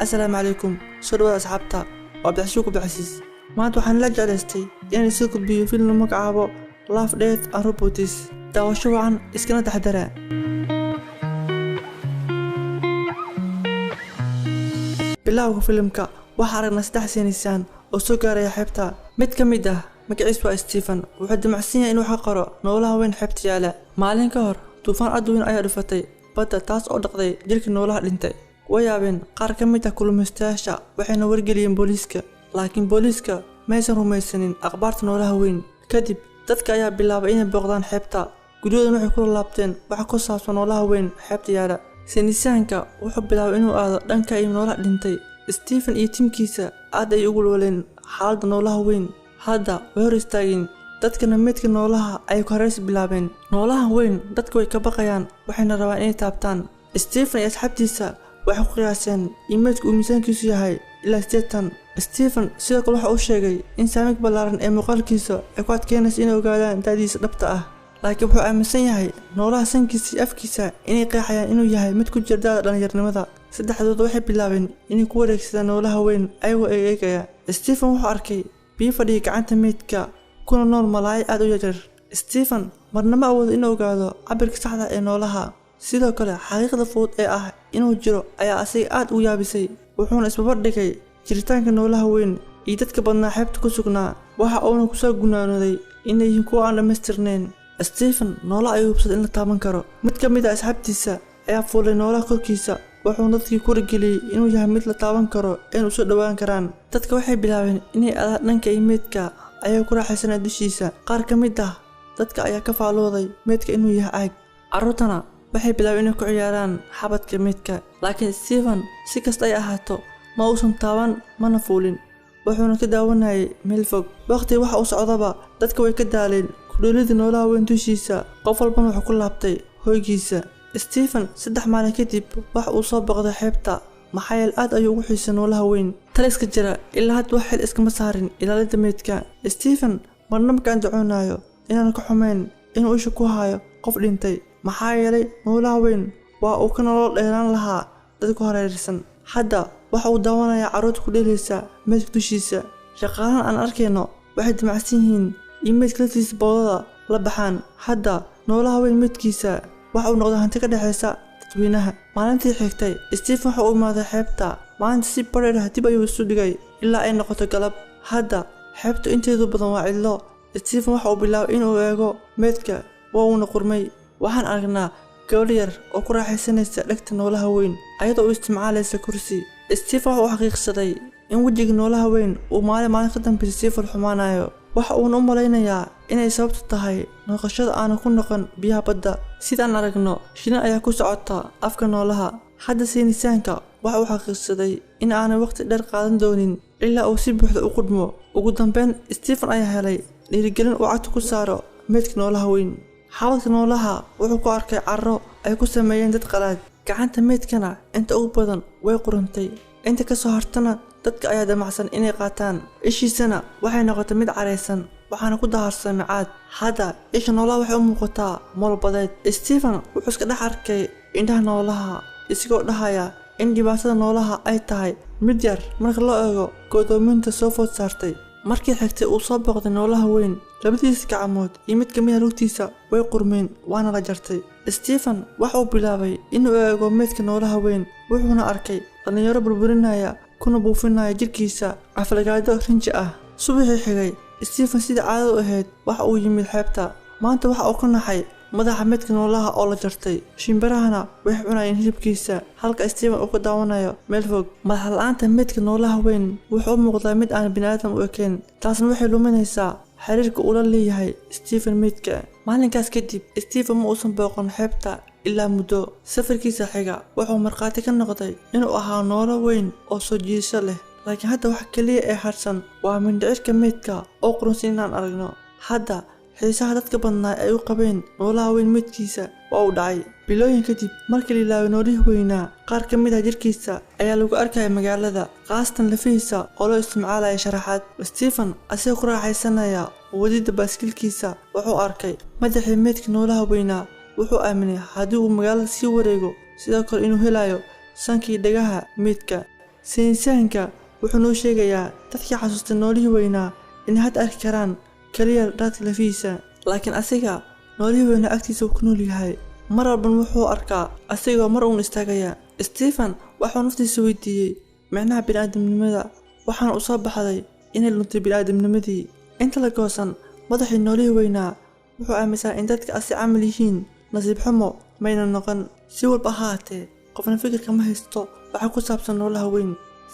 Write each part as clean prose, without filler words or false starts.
السلام عليكم سودو أصحابتا وبعشوكو بعسيس ما waxaan la jeclaystay inaan soo gudbiyo film magacaabo Love Death and Robotics daawasho wacan iskana taxadara bilowga filmka waxa aragnaa saddex seenisaan oo soo gaaray xeebta mid ka mid ah magaciisu waa Stephen wuxuu damacsan yahay inuu xaqaro noolaha weyn xeebta yaala maalin ka hor tuufaan aad weyn ayaa dhufatay badda taas oo dhaqday jirka noolaha dhintay wayaabeen qaar ka mid ah kulmaystayaasha waxayna wargeliyeen booliiska laakiin booliiska ma aysan rumaysanin akhbaarta noolaha weyn kadib dadka ayaa bilaabay inay booqdaan xeebta gudahooda waxay ku laabteen waxa ku saabsan noolaha weyn xeebta yaala seenisaanka wuxuu bilaabay inuu aado dhanka ay noolaha dhintay Stephen iyo timkiisa aad ay ugu walwaleen xaaladda noolaha weyn hadda way hor istaageen dadkana meedka noolaha ay ku hareys bilaabeen noolaha weyn dadku way ka baqayaan waxayna rabaan inay taabtaan Stephen iyo asxaabtiisa waxay ku qiyaaseen in meedku uu miisaankiisu yahay ilaa 80 Stephen sidoo kale waxa uu sheegay in saamig ballaaran ee muuqaalkiisa ay ku adkeynayso inay ogaadaan daadiisa dhabta ah laakiin wuxuu aaminsan yahay noolaha sankiisa iyo afkiisa inay qeexayaan inuu yahay mid ku jira dhalinyaranimada saddexdood waxay bilaabeen inay ku wareegsadaan noolaha weyn ayagoo eegaya Stephen wuxuu arkay biyo fadhiya gacanta meedka kuna nool malaay aad u yaryar Stephen marna ma awoodo inuu ogaado cabirka saxda ee noolaha sidoo kale xaqiiqda fudud ee ah inuu jiro ayaa asiga aad u yaabisay wuxuuna isbabar dhigay jiritaanka noolaha weyn iyo dadka badnaa xeebta ku sugnaa waxa uuna ku soo gunaanooday inay yihiin kuwa aan dhammaystirnayn Stephen noolaha ayuu hubsaday in la taaban karo mid ka mid ah asxaabtiisa ayaa fuulay noolaha korkiisa wuxuuna dadkii ku wargeliyay inuu yahay mid la taaban karo ee u soo dhawaan karaan dadka waxay bilaabeen inay aadaan dhanka meedka ayay ku raaxaysanayaan dushiisa qaar ka mid ah dadka ayaa ka faalooday meedka inuu yahay caag carruurtana waxay bilaabeen inay ku ciyaaraan xabadka meedka laakiin Stephen si kasta ay ahaato ma uusan taaban mana fuulin wuxuuna ka daawanayay meel fog waqti waxa uu socdaba dadka way ka daaleen ku dhoolida noolaha weyn dushiisa qof walbana wuxuu ku laabtay hoygiisa Stephen 3 maalin kadib waxa uu soo boqday xeebta maxayl aad ayuu ugu xiisay noolaha weyn taliska jira ilaa had wax xil iskama saarin ilaalinta meedka Stephen marna ma kan ducoonayo inaan ka xumeyn inuu isha ku hayo qof dhintay maxaa yeelay noolaha weyn waa uu ka nolol dheeraan lahaa dadku hareeraysan hadda waxa uu daawanayaa carruurta ku dheelaysa meedka dushiisa shaqaalahan aan arkayno waxay damacsan yihiin in meedka laftiisa boodada la baxaan hadda noolaha weyn meedkiisa waxa uu noqday hanti ka dhaxaysa dadweynaha maalintii xigtay Stephen waxa uu imaaday xeebta maalinta si bareer ah dib ayuu isu dhigay ilaa ay noqoto galab hadda xeebtu inteedu badan waa cidlo Stephen waxa uu bilaabay inuu eego meedka wuuna qurmay waxaan aragnaa gabadh yar oo ku raaxaysanaysa dhagta noolaha weyn ayadoo u isticmaalaysa kursi Stephen waxa uu xaqiiqsaday in wajiga noolaha weyn uu maalin ka dambeysay si farxumaanayo waxa uu u malaynayaa inay sababtu tahay noqoshada aan ku noqon biyaha badda sidaan aragno shina ayaa ku socota afka noolaha hadda seenisaanka waxa uu xaqiiqsaday in aanay waqti dheer qaadan doonin ilaa uu si buuxda u qudmo ugu dambeyn Stephen ayaa helay dhiirigelin uu cagta ku saaro meedka noolaha weyn xabadka noolaha wuxuu ku arkay carro ay ku sameeyeen dad qalaad gacanta meedkana inta ugu badan way qurantay inta ka soo hartana dadka ayaa damacsan inay qaataan ishiisana waxay noqotay mid careysan waxaana ku daharsan macaad hadda isha noolaha waxay u muuqataa moolbadeed Stephen wuxuu iska dhex arkay indhaha noolaha isagoo dhahaya in dhibaatada noolaha ay tahay mid yar marka loo eego go'doominta soo food saartay markii xigtay uu soo boqday noolaha weyn labadiisa gacmood iyo mid ka mid ah lugtiisa way qurmeen waana la jartay Stephen waxa uu bilaabay inuu eego meedka noolaha weyn wuxuuna arkay dhalinyaro burburinaya kuna buufinaya jirkiisa aflagaado rinji ah subaxii xigay Stephen sida caado u ahayd waxa uu yimid xeebta maanta waxa uu ka naxay madaxa meedka noolaha oo la jartay shimbirahana waxay cunayeen hilibkiisa halka Stephen uu ka daawanayo meel fog madax la'aanta meedka noolaha weyn wuxuu u muuqdaa mid aan bini'aadam u ekeyn taasna waxay luminaysaa xiriirka uu la leeyahay Stephen meedka maalinkaas kadib Stephen ma uusan booqan xeebta ilaa muddo safarkiisa xiga wuxuu marqaati ka noqday inuu ahaa noolo weyn oo soo jiidasho leh laakiin hadda wax kaliya ee harsan waa mindhicirka meedka oo qurunsan inaan aragno hadda xiisaha dadka badnaa ay u qabeen noolaha weyn meedkiisa waa uu dhacay bilooyin kadib markii la ilaaway noolihii weynaa qaar ka mid ah jirkiisa ayaa lagu arkayay magaalada qaastan lafihiisa oo loo isticmaalaya sharaxaad Stephen asigoo ku raaxaysanaya wadida baaskilkiisa wuxuu arkay madaxii meedka noolaha weynaa wuxuu aaminay haddii uu magaalada sii wareego sidoo kale inuu helayo sankii dhagaha meedka saynisahanka wuxuu noo sheegayaa dadkii xasuusta noolihii weynaa inay hadda arki karaan kaliya raadka lafihiisa, laakiin asiga noolihii weynaa agtiisa uu ku nool yahay. mar walban wuxuu arkaa asigoo mar uun istaagaya. Stephen wuxuu naftiisa weydiiyey macnaha bini'aadamnimada, waxaana u soo baxday inay luntay bini'aadamnimadii. inta la goosan madaxii noolihii weynaa wuxuu aaminsan in dadka asi camal yihiin nasiib xumo mayna noqon. si walba ahaatee qofna fikirka ma haysto waxa ku saabsan noolaha weyn,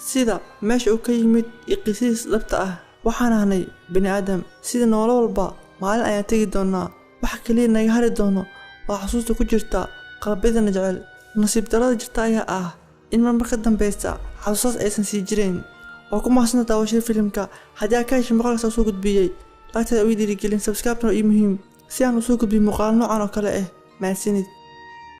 sida meesha uu ka yimid iyo qisiis dhabta ah. waxaan ahnay bini'aadam sida noolo walba, maalin ayaan tegi doonaa. waxa kaliya naga hari doono waa xasuusta ku jirta qalbiyadana jecel. nasiib darrada jirta ayaa ah in marka dambeysa xasuusaas aysan sii jireen. waa ku mahadsantahay daawashada filimka. haddii aad ka heshay muuqaalkaas soo gudbiyey laagtada u dhiirigelin, subscribe-na waa muhiim si aan u soo gudbiyo muuqaal noocan oo kale ah. mahadsanid.